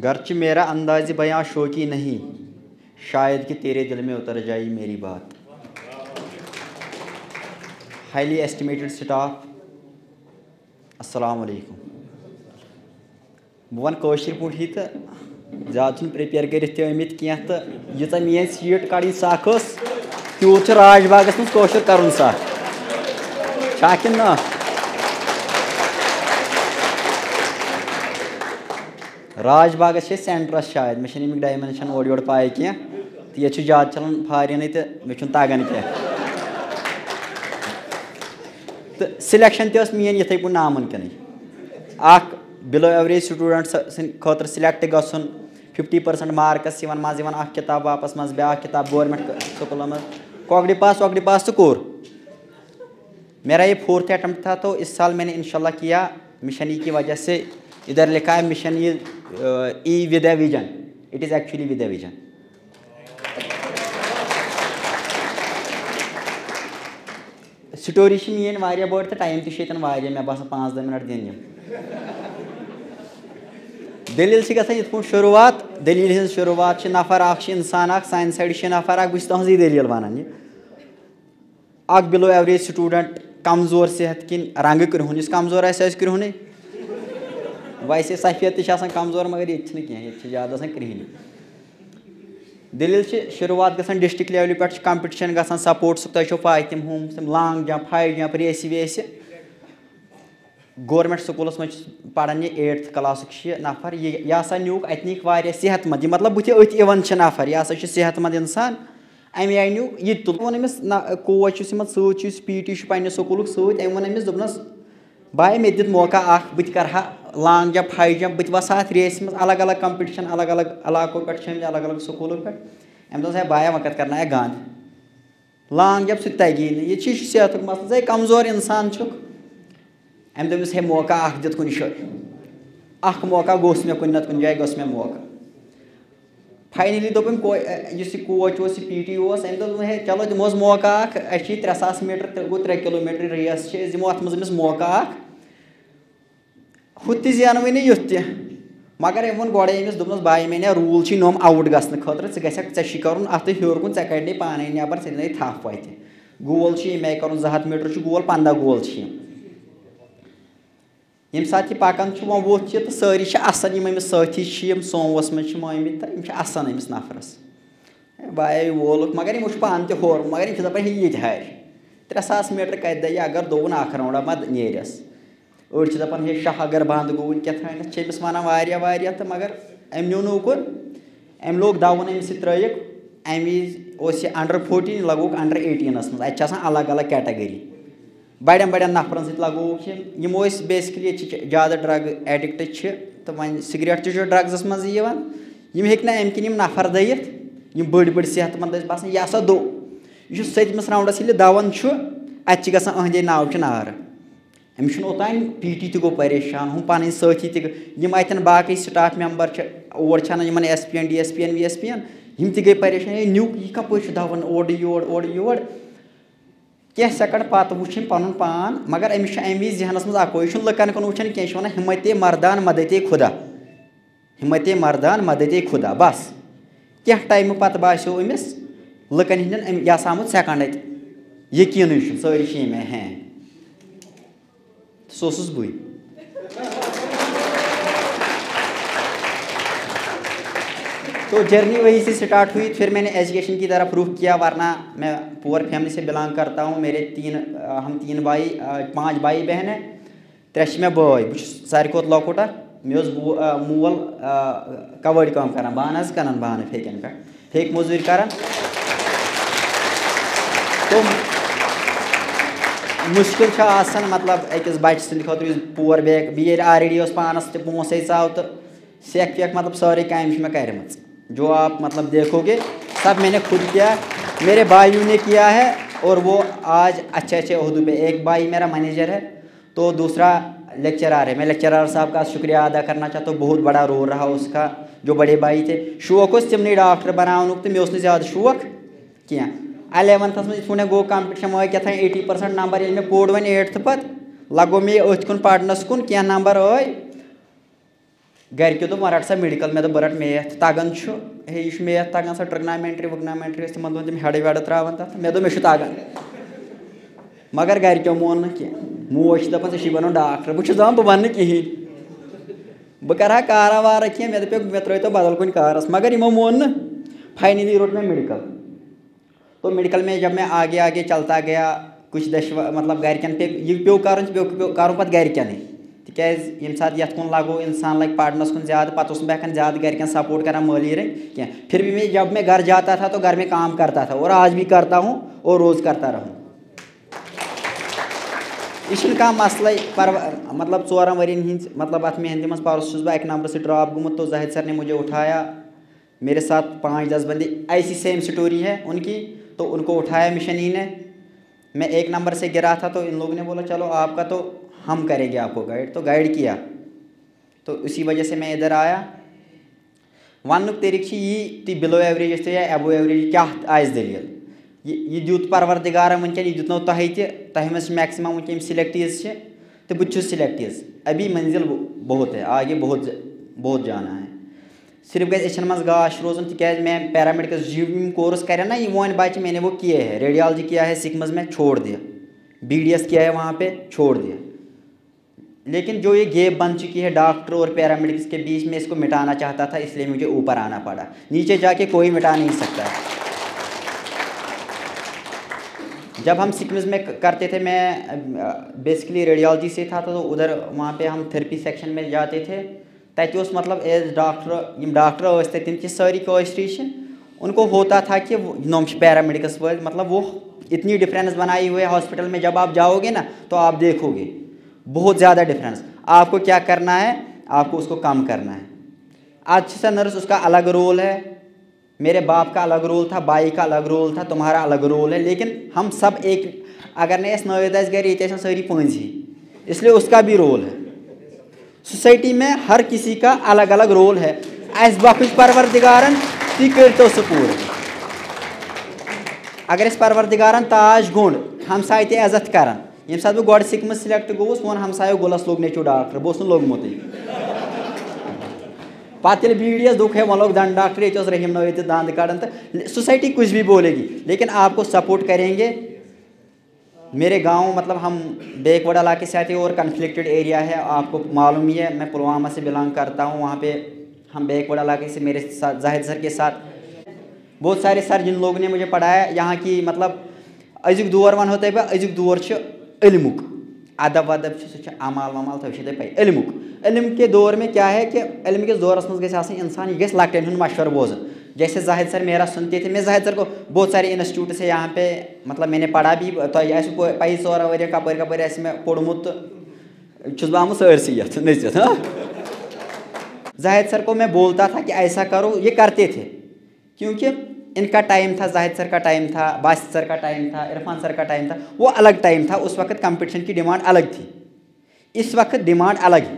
گرچہ میرا انداز بیاں شوقی نہیں، شاید کہ تیرے دل میں اتر جائے میری بات. ہائیلی ایسٹیمیٹڈ سٹاف، السلام علیکم. بہٕ وَنہٕ کٲشِر پٲٹھی تہٕ زیادٕ چھُنہٕ پرٛیپیر کٔرِتھ تہِ آمٕتۍ کینٛہہ تہٕ ییٖژاہ میٛٲنۍ سیٖٹ کَڑٕنۍ سَکھ ٲس تیوٗت چھُ راج باغَس منٛز کٲشُر کَرُن سَکھ چھا کِنہٕ نہ؟ راج باغَس چھِ أسۍ سٮ۪نٹرَس شاید، مےٚ چھِنہٕ اَمیُک ڈایمٮ۪نشَن اورٕ یورٕ پاے کینٛہہ تہٕ ییٚتہِ چھُ زیادٕ چَلان فارِنٕے تہٕ مےٚ چھُنہٕ تَگان کینٛہہ. تہٕ سِلٮ۪کشَن تہِ ٲس میٛٲنۍ یِتھَے پٲٹھۍ نامُمکِنٕے. اَکھ بِلو ایوریج سٹوٗڈنٛٹ سٕنٛدِ خٲطرٕ سِلٮ۪کٹ گژھُن 50% مارکٕس یِوان منٛزٕ یِوان اَکھ کِتاب واپَس منٛز بیٛاکھ کِتاب گورمٮ۪نٛٹ سکوٗلَن منٛز کۄکڑِ پاس تہٕ کوٚر. میرا یہ 4تھ اٹمپٹ تھا تو اس سال میں نے انشاء اللہ کیا. مشن ای کی وجہ سے ادھر لکھا ہے mission E with a vision. It is actually with a vision. Story چھِ میٛٲنۍ واریاہ بٔڑ تہٕ ٹایم تہِ چھُ ییٚتٮ۪ن واریاہ، مےٚ باسان 5-10 مِنٹ دِنۍ یِم. دٔلیٖل چھِ گژھان یِتھ پٲٹھۍ شروٗعات. دٔلیٖلہِ ہِنٛز شروٗعات چھِ نفر اَکھ چھِ اِنسان اَکھ سانہِ سایڈٕ چھِ نفر اَکھ، بہٕ چھُس تُہنٛزٕے دٔلیٖل وَنان. یہِ اَکھ بِلو ایوریج سٹوٗڈنٛٹ کمزور صحت کِنۍ رنٛگہٕ کرٛہُن، یُس کمزور آسہِ سُہ آسہِ کرٛہُنٕے. ویسے سفید تہِ چھِ آسان کمزور مگر ییٚتہِ چھِنہٕ کینٛہہ، ییٚتہِ چھِ زیادٕ آسان کرٛہِنۍ. دٔلیٖل چھِ شروٗعات گژھان ڈِسٹرٛک لیولہِ پٮ۪ٹھ چھِ کَمپِٹِشَن گژھان سپوٹسُک، تۄہہِ چھو پاے تِم لانٛگ جمپ ہاے جمپ ریسہِ ویسہِ. گورمٮ۪نٛٹ سکوٗلَس منٛز چھُس پَران یہِ 8th کلاسُک چھِ یہِ نفر. یہِ ہسا نیوٗکھ اَتہِ نِکھ واریاہ صحت منٛد، یہِ مطلب بٕتھِ أتھۍ یِوان چھِ نفر، یہِ ہسا چھُ صحت منٛد اِنسان. اَمہِ آیہِ نیوٗکھ یہِ تہِ تُل. ووٚن أمِس نہ کوچ یُس یِمن سۭتۍ چھُ، یُس PT چھُ پنٛنہِ سکوٗلُک سۭتۍ، أمۍ ووٚن أمِس دوٚپنَس باے مےٚ دِتھ موقع اَکھ، بہٕ تہِ کَرٕ ہا لانٛگ جمپ ہاے جمپ، بہٕ تہِ وَسہٕ ہا اَتھ ریسہِ منٛز. الگ الگ کَمپِٹِشَن الگ الگ علاقو پٮ۪ٹھ چھِ آمٕتۍ، الگ الگ سکوٗلو پٮ۪ٹھ. أمۍ دوٚپُس ہے بایا وۄنۍ کَتہِ کَرناے گنٛد، لانٛگ جمپ سُہ تہِ تَگی نہٕ، یہِ چھِ صحتُک مسلہٕ، ہے کمزور اِنسان چھُکھ. أمۍ دوٚپمَس ہے موقع اَکھ دِتھ کُنہِ جایہِ، اَکھ موقع گوٚژھ مےٚ کُنہِ نَتہٕ کُنہِ جایہِ گوٚژھ مےٚ موقع. فاینٔلی دوٚپ أمۍ یُس یہِ کوچ اوس یہِ PT اوس، أمۍ دوٚپ ہے چلو دِمہوس موقع اَکھ. اَسہِ چھِ یہِ 3000 میٖٹر گوٚو 3 کِلوٗمیٖٹر ریس چھِ، أسۍ دِمو اَتھ منٛز أمِس موقع اَکھ. ہُتھ تہِ زینوٕے نہٕ یُتھ تہِ، مگر أمۍ ووٚن گۄڈَے أمِس دوٚپنَس باے مےٚ روٗل چھِ نوٚم آوُٹ گژھنہٕ خٲطرٕ، ژٕ گژھکھ ژےٚ چھُے کَرُن اَتھٕ ہیوٚر کُن، ژےٚ کَڑنَے پانَے نٮ۪بر، ژےٚ دِنَے تھپھ وَتہِ. گول چھِ ییٚمہِ آیہِ کَرُن 200 میٖٹر چھُ گول، 15 گول چھِ یِم. ییٚمہِ ساتہٕ یہِ پَکان چھُ وۄنۍ ووٚتھ یہِ تہٕ سٲری چھِ اَسان، یِم أمِس سٲتھی چھِ یِم سوموَس منٛز چھِ مٲمٕتۍ تہٕ یِم چھِ اَسان أمِس نفرَس. بایا وولُکھ مگر یِمو چھُ پانہٕ تہِ ہورٕ، مگر یِم چھِ دَپان ہے یہِ تہِ ہارِ. 3000 میٖٹر کَتہِ دَگہِ اگر دوٚوُن اَکھ راوُنٛڈا ما نیرٮ۪س. أڑۍ چھِ دَپان ہے شاہ اگر بنٛد گوٚوُن کیٛاہ تھانٮ۪تھ چھِ أمِس وَنان واریاہ تہٕ مگر أمۍ نیوٗ نہٕ اُکُن. أمۍ لوگ دَوُن أمِس سۭتۍ ترٛٲیِکھ. اَمہِ وِزِ اوس یہِ انڈر 14 یہِ لگووُکھ انڈر 18 منٛز. اَتہِ چھِ آسان الگ الگ کیٹَگٔری. بَڑٮ۪ن نفرَن سۭتۍ لگووُکھ یِم ٲسۍ بیسِکلی ییٚتہِ چھِ زیادٕ ڈرٛگ ایڈِکٹ چھِ تہٕ وۄنۍ سِگریٹ تہِ چھُ ڈرٛگزَس منٛزٕے یِوان. یِم ہیٚکۍ نہٕ اَمہِ کِنۍ یِم نفر دٔیِتھ، یِم بٔڑۍ صحت منٛد ٲسۍ باسان. یہِ ہسا دوٚو. یہِ چھُ 7مِس راوُنٛڈَس ییٚلہِ دَوان چھُ اَتہِ چھِ گژھان أہنٛدے ناو چھِ نارٕ. أمِس چھُنہٕ اوٚتانۍ PT تہِ گوٚو پریشان، ہُم پَنٕنۍ سٲتھی تہِ یِم اَتٮ۪ن باقٕے سٹاف مٮ۪مبر چھِ اور چھِ اَنان یِمن SP DSP VSP یِم تہِ گٔے پریشان. ہے نیُک یہِ کَپٲرۍ چھُ دَوان اورٕ یور. کینٛہہ سٮ۪کنٛڈ پَتہٕ وٕچھ أمۍ پَنُن پان، مگر أمِس چھُ اَمہِ وِزِ ذہنَس منٛز اَکوے، یہِ چھُنہٕ لُکَن کُن وٕچھان کینٛہہ، یہِ چھُ وَنان ہِمتے مردان مدتے خُدا، ہِمتے مردان مدتے خُدا. بَس کینٛہہ ٹایمہٕ پَتہٕ باسیو أمِس لُکَن ہِنٛدٮ۪ن یہِ ہسا آمُت سٮ۪کنٛڈ اَتہِ، یقیٖنٕے چھُ سٲری چھِ ییٚمہِ آیہِ ہینٛگ. سُہ اوسُس بٕے. تو جرنی وہیں سے اسٹارٹ ہوئی. پھر میں نے ایجوکیشن کی طرف رخ کیا، ورنہ میں پور فیملی سے بلانگ کرتا ہوں. میرے ہم 5 بائی بہن ہیں، 3 چھِ مےٚ بٲے. بہٕ چھُس ساروی کھۄتہٕ لۄکُٹ اکھ. مےٚ اوس مول کَوٲڑۍ کٲم کران، بانہٕ حظ کٕنان بانہٕ پھیٚکٮ۪ن پٮ۪ٹھ، پھیٚکۍ موٚزوٗرۍ کران. تو مُشکِل چھُ آسان مطلب أکِس بَچہٕ سٕنٛدِ خٲطرٕ یُس پور بیگ بیٚیہِ ییٚلہِ آلریڈی اوس پانَس تہِ پونٛسَے ژاو تہٕ سٮ۪کھ وٮ۪کھ مطلب سٲرٕے کامہِ چھِ مےٚ کَرِمَژ. جو آپ مطلب دیکھو گے سب میں نے خود کیا، میرے بھائیوں نے کیا ہے اور وہ آج اچھے عہدوں پہ. ایک بھائی میرا مینیجر ہے تو دوسرا لیکچرار ہے. میں لیکچرار صاحب کا شکریہ ادا کرنا چاہتا ہوں، بہت بڑا رول رہا اس کا. جو بڑے بھائی تھے شوق اوس تِمنٕے ڈاکٹر بناونُک تہٕ مےٚ اوس نہٕ زیادٕ شوق کینٛہہ. 11th منٛز یِتھ پٲٹھۍ مےٚ گوٚو کَمپِٹِشَن وٲے کیٛاہ تام 80% نمبر. ییٚلہِ مےٚ پوٚر وۄنۍ 8th پَتہٕ لگوو مےٚ یہِ أتھۍ کُن پَرنَس کُن. کینٛہہ نمبر ٲے گرِکیو دوٚپ وۄنۍ رٹ سا میڈِکل مےٚ دوٚپ بہٕ رٹہٕ میتھ تگان چھُ ہے یہِ چھُ میتھ تگان سۄ ٹرگنامینٹری وگنامینٹری ٲسۍ تِمن دۄہن تِم ہیڈٕ ویڈٕ تراوان تتھ مےٚ دوٚپ مےٚ چھُ تگان مگر گرِکیو مون نہٕ کینٛہہ موج چھِ دپان ژےٚ چھُے بنُن ڈاکٹر بہٕ چھُس دپان بہٕ بنہٕ نہٕ کِہینۍ بہٕ کرٕ ہا کارا وارا کینٛہہ مےٚ دپیو مےٚ ترٲیتو بدل کُنہِ کارس مگر یِمو مون نہٕ فاینلی روٚٹ مےٚ میڈِکل تو میڈِکل میں جب میں آگے آگے چلتا گیا کچھ مطلب گرِکٮ۪ن یہِ پیوٚو کرُن یہِ پیوٚو کرُن پتہٕ گرِکٮ۪نٕے تِکیازِ ییٚمہِ ساتہٕ یتھ کُن لگو انسان لگہِ پرنس کُن زیادٕ پتہٕ اوسُس نہٕ بہٕ ہٮ۪کان زیادٕ گرِکٮ۪ن سپورٹ کران مٲلی رنٛگۍ کینٛہہ پھر بھی میں جب میں گھر جاتا تھا تو گھر میں کام کرتا تھا اور آج بھی کرتا ہوں اور روز کرتا رہوں یہ چھُنہٕ کانٛہہ مسلے مطلب 4 ؤرین ہِنٛدۍ مطلب اتھ محنتہِ منٛز پرُس چھُس بہٕ 1 نمبر سے ڈراپ گوٚمُت تو زاہد سر نے مجھے اٹھایا میرے ساتھ 5-10 بندے ایسی سیم اسٹوری ہے ان کی تو ان کو اٹھایا مشن ای نے میں 1 نمبر سے گرا تھا تو ان لوگوں نے بولا چلو آپ کا تو ہم کریں گے آپ کو گائڈ تو گائڈ کیا تو اسی وجہ سے میں ادھر آیا وننُک طریقہٕ چھِ یی تُہۍ بِلو ایوریج ٲسۍتو یا ایبو ایوریج کیٛاہ آسہِ دٔلیٖل یہ دیُت پروردگارن ونکٮ۪ن یہ دیُتنو تۄہہِ تہِ تۄہہِ منٛز چھِ میکسِمم ونکٮ۪ن یِم سِلیکٹیٖز چھِ تہٕ بہٕ تہِ چھُس سِلیکٹیٖز ابھی منزل بہت ہے آگے بہت جانا ہے صرف گژھِ أچھن منٛز گاش روزُن تِکیازِ میں پیرامیڈکس جی کورس کرے نا یہ وۄنۍ بچہِ میں نے وہ کیے ہے ریڈیالوجی کیا ہے سکمز میں چھوڑ دیا بی ڈی ایس کیا ہے وہاں پہ چھوڑ دیا لیکن جو یہ گیپ بن چکی ہے ڈاکٹر اور پیرامیڈکس کے بیچ میں اس کو مٹانا چاہتا تھا اس لیے مجھے اوپر آنا پڑا نیچے جا کے کوئی مٹا نہیں سکتا جب ہم سکمز میں کرتے تھے میں بیسکلی ریڈیالوجی سے تھا تو ادھر وہاں پہ ہم تھراپی سیکشن میں جاتے تھے تتہِ اوس مطلب ایز ڈاکٹر یم ڈاکٹر ٲسۍ تتہِ تِم چھِ سٲری کٲشرِ چھِ ان کو ہوتا تھا کہ نوم چھِ پیرامیڈکس وٲلۍ مطلب وہ اتنی ڈفرینس بنائی ہوئے ہاسپٹل میں جب آپ جاؤ گے نا تو آپ دیکھو گے بہت زیادہ ڈفرینس آپ کو کیا کرنا ہے آپ کو اس کو کم کرنا ہے اچھا سا نرس اس کا الگ رول ہے میرے باپ کا الگ رول تھا بائی کا الگ رول تھا تمہارا الگ رول ہے لیکن ہم سب ایک اگر نہیں اس نوید آسہِ گرِ ییٚتہِ آسن سٲری پٲنٛژِ اس لیے اس کا بھی رول ہے سوسائٹی میں ہر کسی کا الگ الگ رول ہے اس بخش پروردگارن تُہۍ کٔرۍتو سُہ پوٗرٕ اگر أسۍ پروردگارن تاج گوٚنٛڈ ہمساے تہِ عزت کران ییٚمہِ ساتہٕ بہٕ گۄڈٕ سِکمٕز سِلیکٹ گوٚوُس ووٚن ہمسایو گُلس لوٚگ نیٚچوٗ ڈاکٹر بہٕ اوسُس نہٕ لوٚگمُتٕے پتہٕ ییٚلہِ بی ڈی ایس دوٚپُکھ ہے وۄنۍ لوٚگ دنٛد ڈاکٹر ییٚتہِ اوس رحیٖم نٲیِد تہِ دنٛد کڑان تہٕ سوسائٹی کچھ بھی بولے گی لیکن آپ کو سپورٹ کریں گے میرے گاؤں مطلب ہم بیک ورڈ علاقے سے آتے ہیں اور کنفلکٹڈ ایریا ہے آپ کو معلوم ہی ہے میں پلوامہ سے بلانگ کرتا ہوں وہاں پہ ہم بیک ورڈ علاقے سے میرے ساتھ زاہد سر کے ساتھ بہت سارے سر جن لوگوں نے مجھے پڑھایا یہاں کی مطلب أزیُک دور ونہو تۄہہِ بہٕ أزیُک دور چھُ علمُک ادب ودب چھُ سُہ چھُ عمال ومال تۄہہِ چھو تۄہہِ پاے علمُک علم کے دور میں کیا ہے کہ علم کِس دورس منٛز گژھِ آسٕنۍ انسان یہ گژھِ لۄکٹٮ۪ن ہُنٛد مشورٕ بوزُن جیسے زاہد سر میرا سنتے تھے میں زاہد سر کو بہت سارے انسٹیٹیوٹس ہے یہاں پہ مطلب میں نے پڑھا بھی تۄہہِ آسِوٕ پایی 14 ؤرۍ کپٲرۍ کپٲرۍ آسہِ مےٚ پوٚرمُت تہٕ چھُس بہٕ آمُت سٲرسٕے یتھ نٔژِتھ زاہد سر کو میں بولتا تھا کہ ایسا کرو یہ کرتے تھے کیونکہ ان کا ٹائم تھا زاہد سر کا ٹائم تھا باسط سر کا ٹائم تھا عرفان سر کا ٹائم تھا وہ الگ ٹائم تھا اس وقت کمپٹیشن کی ڈیمانڈ الگ تھی اس وقت ڈیمانڈ الگ ہے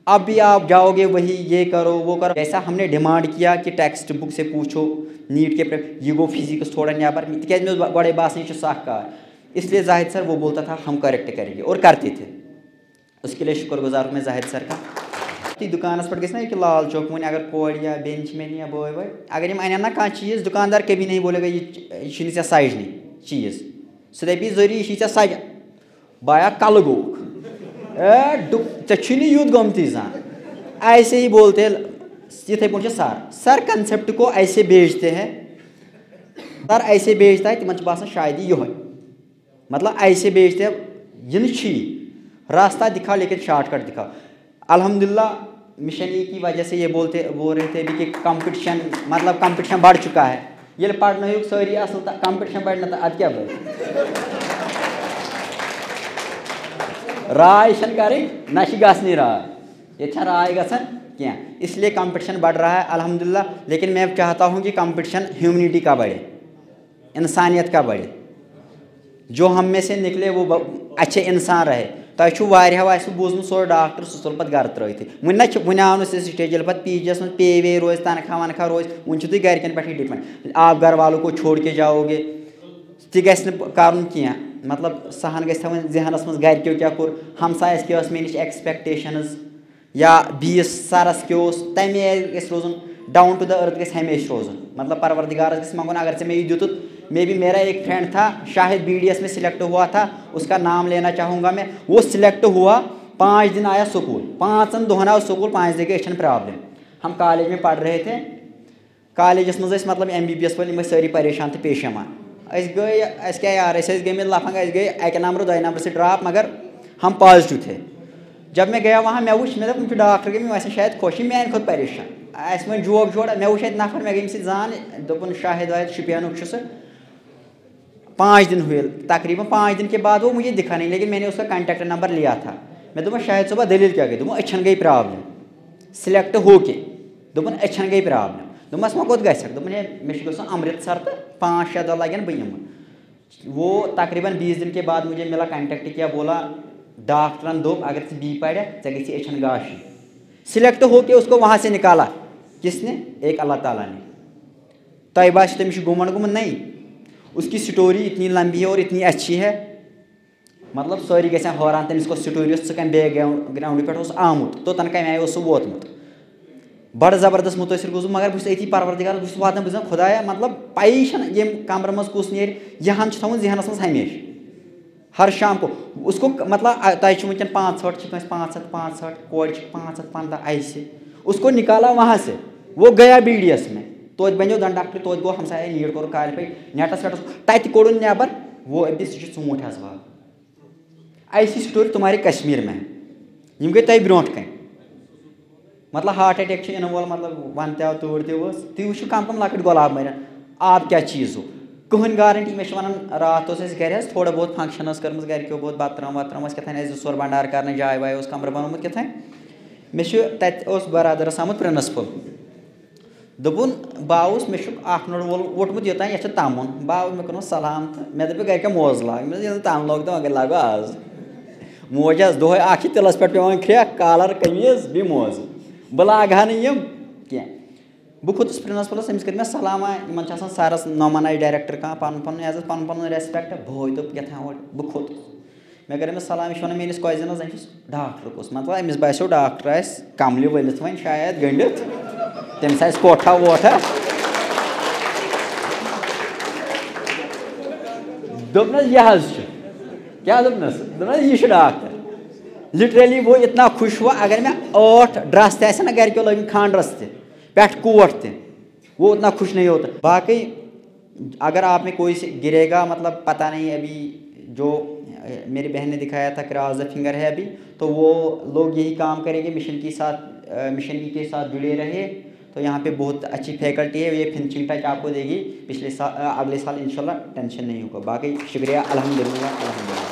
اب بھی آپ جاؤ گے وہی یہ کرو وہ کرو جیسا ہم نے ڈیمانڈ کیا کہ ٹیکسٹ بک سے پوچھو نیٹ کے یہ گو فزکس تھوڑا نیبر تکیازِ مےٚ اوس گۄڈے باسان یہِ چھُ سخ کار اس لیے زاہد سر وہ بولتا تھا ہم کریکٹ کریں گے اور کرتے تھے اس کے لیے شکر گزار ہوں میں زاہد سر کا دکانس پہ گژھِ نا کہ لال چوک وۄنۍ اگر کورِ یا بیٚنہِ چھِ مےٚ یا بٲے وٲے اگر یِم انن نا کانٛہہ چیٖز دُکاندار کبھی نہیں بولے گا یہِ چھُنہٕ ژےٚ سجنٕے چیٖز سُہ دپی ضروٗری یہِ چھُے ژےٚ سجان بایا کلہٕ گوٚوُکھ ژےٚ چھُے نہٕ یُتھ گوٚمتُے زانٛہہ ایسے ہی بولتے ہیں یِتھَے پٲٹھۍ چھِ سر کنسیپٹ کو ایسے بیچتے ہیں سر ایسے بیچتا ہے تِمن چھُ باسان شاید یہِ یِہوے مطلب ایسے بیچتے ہیں یہِ نہٕ چھُیی راستہ دکھاؤ لیکن شارٹ کٹ دکھاؤ الحمدللہ مشن ای کی وجہ سے یہ بول رہے تھے بھی کہ کمپٹیشن مطلب کمپٹیشن بڑھ چکا ہے ییٚلہِ پرنٲیِکھ سٲری اصل تہٕ کمپٹیشن بڑِ نہٕ تہٕ اَدٕ کیٛاہ بڑِ راے چھنہٕ کَرٕنۍ نہ چھِ گژھنٕے راے یہ چھا رائے گژھان کینٛہہ اس لیے کمپٹیشن بڑھ رہا ہے الحمدللہ لیکن میں چاہتا ہوں کہ کمپٹیشن ہیومنٹی کا بڑھے انسانیت کا بڑھے جو ہم میں سے نکلے وہ اچھے انسان رہے تۄہہِ چھُو واریاہو آسِوٕ بوٗزمُت سُہ ڈاکٹر سُہ ژوٚل پَتہٕ گرٕ ترٛٲیتھٕے وُنہِ آو نہٕ سُہ سٹیج ییٚلہِ پَتہٕ پی جی یَس منٛز پے وے روزِ تنخواہ ونخواہ روزِ وُنہِ چھُو تُہۍ گرِکٮ۪ن پٮ۪ٹھٕے ڈِپٮ۪نٛڈ آپ گھر والوں کو چھوڑ کے جاؤ گے تہِ گژھِ نہٕ کَرُن کینٛہہ مطلب سہن گژھِ تھاوٕنۍ ذہنس منٛز گرِکیو کیٛاہ کوٚر ہمسایَس کیٛاہ ٲس مےٚ نِش ایٚکسپیکٹیشنٕز یا بیس سرس کیوس تمہِ آیہِ گژھِ روزُن ڈاؤن ٹو دا ارتھ گژھِ ہمیشہ روزُن مطلب پروردگارس گژھِ منگُن اگر ژےٚ مےٚ یہِ دیُتُت مے بی میرا ایک فرینڈ تھا شاید بی ڈی ایس میں سلیکٹ ہوا تھا اس کا نام لینا چاہوں گا میں وہ سلیکٹ ہوا 5 دن آیا سکول 5 دۄہن آو سکول 5 دۄہ گٔے أچھن پرابلم ہم کالج میں پڑھ رہے تھے کالجس منٛز ٲسۍ مطلب ایم بی بی ایس وٲلۍ یِم ٲسۍ سٲری پریشان تہٕ پیشمان أسۍ گٔے اَسہِ کیٛاہ یار أسۍ ٲسۍ گٔمٕتۍ لفنٛگ اَسہِ گٔے 1 نمبر 2 نمبر سے ڈراپ مگر ہم پازٹِو تھے جب میں گیا وہاں مےٚ وٕچھ مےٚ دوٚپ یِم چھِ ڈاکٹر گٔمٕتۍ یِم آسن شاید خۄش یِم میٛانہِ کھۄتہٕ پریشان اَسہِ وۄنۍ جوک جوڑا مےٚ وٕچھ اَتہِ نفر مےٚ گٔے أمِس سۭتۍ زان دوٚپُن شاہد واحد شُپینُک چھُ سُہ 5 دن ہوئے تقریباً 5 دن کے بعد وہ مجھے دکھا نہیں لیکن میں نے اس کا کانٹیکٹ نمبر لیا تھا میں دوپن شاہد صبح دلیل کیا گئی دوپن أچھن گئی پرابلم سلیکٹ ہو کے دوپن أچھن گئی پرابلم دوپمس وۄنۍ کوٚت گژھکھ دوپُن ہے مےٚ چھُ گژھُن امرتسر تہٕ 5-6 دۄہ لگن بہٕ یِمہٕ وہ تقریباً 20 دن کے بعد مجھے ملا کانٹیکٹ کیا بولا ڈاکٹرن دوٚپ اگر ژٕ بی پڑھکھ ژےٚ گژھی أچھن گاشی سلیکٹ ہو کے اس کو وہاں سے نکالا کس نے ایک اللہ تعالیٰ نے تۄہہِ باسہِ تٔمِس چھُ گُمنڈ گوٚمُت نہیں اس کی سٹوری اتنی لمبی ہے اور اتنی اچھی ہے مطلب سٲری گژھن حٲران تٔمِس کۄس سٹوری ٲس ژٕ کمہِ بیک گراونڈٕ پٮ۪ٹھ اوس آمُت توٚتن کمہِ آیہِ اوس سُہ ووتمُت بڑٕ زبردست مُتٲثر گوٚوُس بہٕ مگر بہٕ چھُس أتی پروردگارس بہٕ چھُس واتان بہٕ چھُس دپان خۄدایا مطلب پَیی چھنہٕ ییٚمہِ کمرٕ منٛز کُس نیرِ یہِ ہن چھُ تھاوُن ذہنس منٛز ہمیشہِ ہر شام کو اس کو مطلب تۄہہِ چھُ وٕنکٮ۪ن 65 چھِ کٲنٛسہِ 565 کورِ چھِ 515 ایسے اس کو نکالا وہاں سے وہ گیا بی ڈی ایس میں توتہِ بنیو دن ڈاکٹر توتہِ گوٚو ہمساے نیٖٹ کوٚرُکھ کالفاے نیٹس ویٹس تتہِ کوٚڑُن نٮ۪بر وہ ابھی سُہ چھُ ژوٗنٛٹھۍ حظ وال ایسی سٹوری تمہارے کشمیٖر میں یِم گٔے تۄہہِ برونٛٹھ کَنہِ مطلب ہارٹ اٹیک چھُ یِنہٕ وول مطلب وَنٛدٕ تہِ آو تۭر تہِ ؤژھ تُہۍ وٕچھِو کم کم لۄکٕٹۍ گۄلاب مٔرِتھ آب کیٛاہ چیٖز ہُہ کٕہٕنۍ گارنٹی مےٚ چھِ وَنان راتھ اوس اَسہِ گرِ حظ تھوڑا بہت فنٛکشن ٲس کٔرمٕژ گرِکیو بہت بتہٕ ترٲم وتہٕ ترٲم ٲس کیٛاہ تھانۍ اَسہِ 2 ژور بنڈار کرنہٕ جاے واے اوس کمرٕ بنومُت کیٛاہ تھانۍ مےٚ چھُ تتہِ اوس برادرس آمُت پرنسپل دوٚپُن باوُس مےٚ چھُ 1 مِنٹ وول ووٚٹمُت یوٚتانۍ یَتھ چھُ تَمُن باوُس مےٚ کوٚرمَس سلام تہٕ مےٚ دوٚپ گرِکٮ۪ن موزٕ لاگ مےٚ دوٚپ ییٚلہِ تَمُن لوگ تہٕ وۄنۍ لاگو آز موج حظ دۄہے اکھ چھِ تِلس پٮ۪ٹھ پیٚوان کھرٛٮ۪کھ کالر قمیٖض بیٚیہِ موزٕ بہٕ لاگہٕ ہا نہٕ یِم کینٛہہ بہٕ کھوٚتُس پرنسپلس أمِس کٔرۍ مےٚ سلامہ یِمن چھِ آسان سرس نۄمن آسہِ ڈایریکٹر کانٛہہ پنُن پنُن عزت پنُن پنُن ریسپیکٹ بٲے دوٚپ کیٛاہ تھانۍ اورٕ بہٕ کھوٚتُس مےٚ کٔر أمِس سلام یہِ چھُ ونان میٲنِس کۄزِنس أمۍ چھُس ڈاکٹر کُس مطلب أمِس باسیو ڈاکٹر آسہِ کملہِ ؤلِتھ وۄنۍ شاید گٔنڈِتھ تٔمِس آسہِ کوٹھا ووٹھا دوٚپنس یہِ حظ چھُ کیٛاہ دوٚپنس دوٚپنس یہِ چھُ ڈاکٹر لٹرلی وہ اتنا خوش ہوا اگر میں 8 ڈرس تہِ آسن نا گرِکیو لٲگمٕتۍ خانٛدرس تہِ پٮ۪ٹھ کوٹ تہِ وہ اتنا خوش نہیں ہوتا باقی اگر آپ میں کوئی سے گرے گا مطلب پتہ نہیں ابھی جو میری بہن نے دکھایا تھا کراس دا فنگر ہے ابھی تو وہ لوگ یہی کام کریں گے مشن کے ساتھ جڑے رہے تو یہاں پہ بہت اچھی فیکلٹی ہے یہ فنشنگ ٹچ آپ کو دے گی اگلے سال انشاءاللہ ٹینشن نہیں ہوگا باقی شکریہ الحمدللہ.